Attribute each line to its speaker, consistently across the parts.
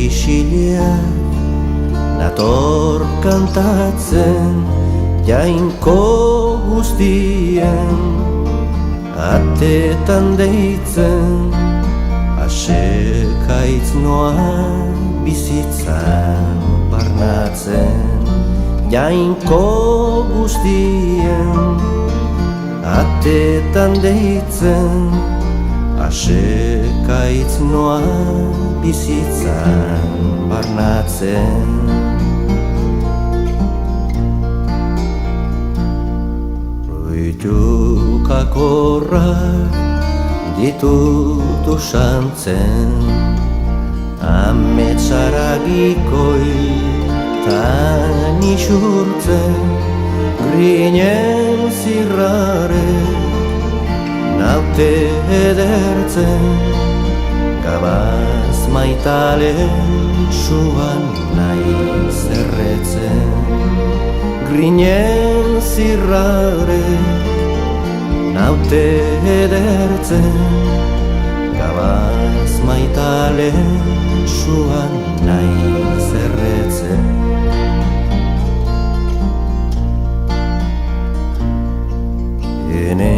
Speaker 1: isileak nator kantatzen jainko guztien atetan deitzen asekaitz noa bizitzan barnatzen jainko guztien atetan deitzen asekaitz noa bizitzan barnatzen Proitukakorrak ditutu santzen ametsaragikoi tan isurtzen grinen zirrare naute edertzen gabaz maitalen suan nahi zerretzen grinen zirrare naute edertzen gabaz maitalen suan nahi zerretzen ene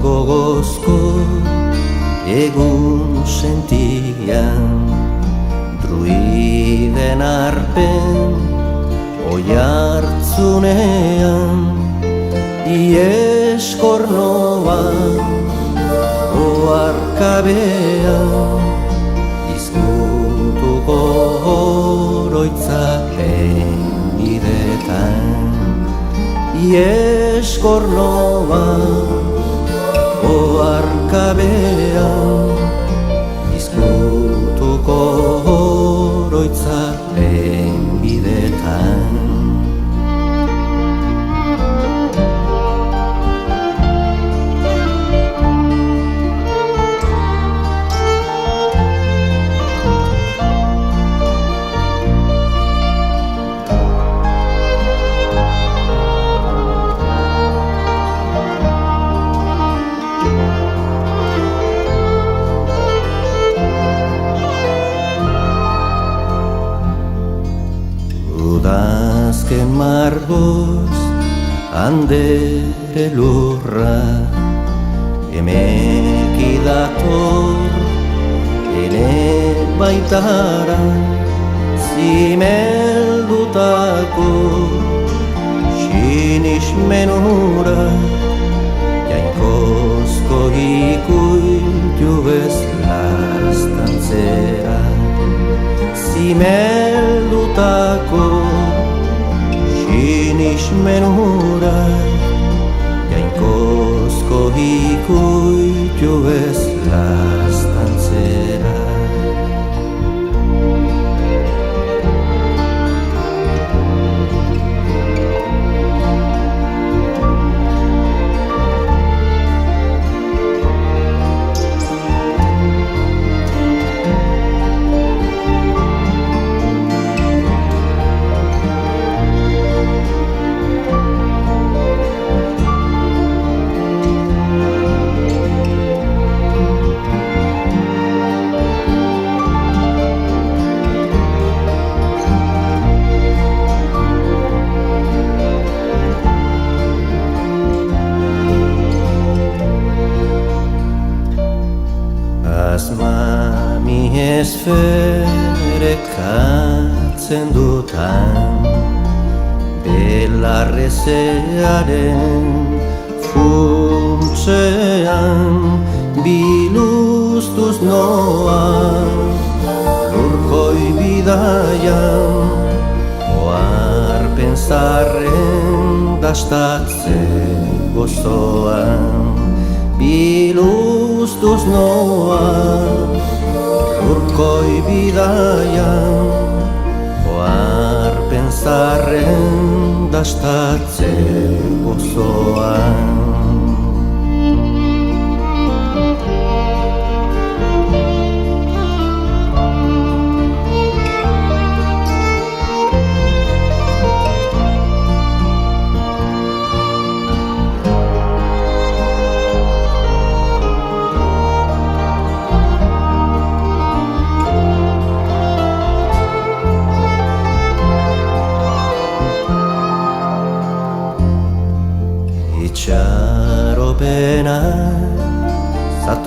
Speaker 1: gogozko egun sentian druiden arpen oiartzunean ieskornoan oarkabean izkutuko oroitzapen bidetan ieskornoan oarkabean izkutuko oroitzapen bidetan Udazken margoz andere lurra emeki dator ene baitara zimeldutako sinismenura jainkozko ikuitu bezlastantzera zimeldutako sinismenura jainkozko ikuitu bezlastantzera Asmami esferekatzen dutan belarrezearen funtsean biluztuz noa lurkoi bidaian oar pensarren dastatzen gozoan biluztuz noa lurkoi bidaian oar pensarren dastatzen gozoan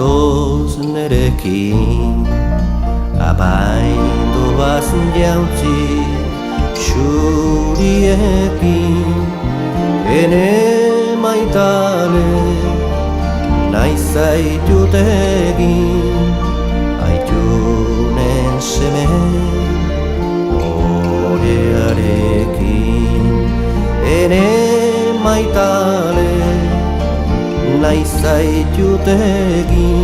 Speaker 1: zatoz nerekin apaindu bazen jauntzi xuriekin ene maitale nahi zaitut egin aitunen seme orearekin ene maitale nahi zaitut egin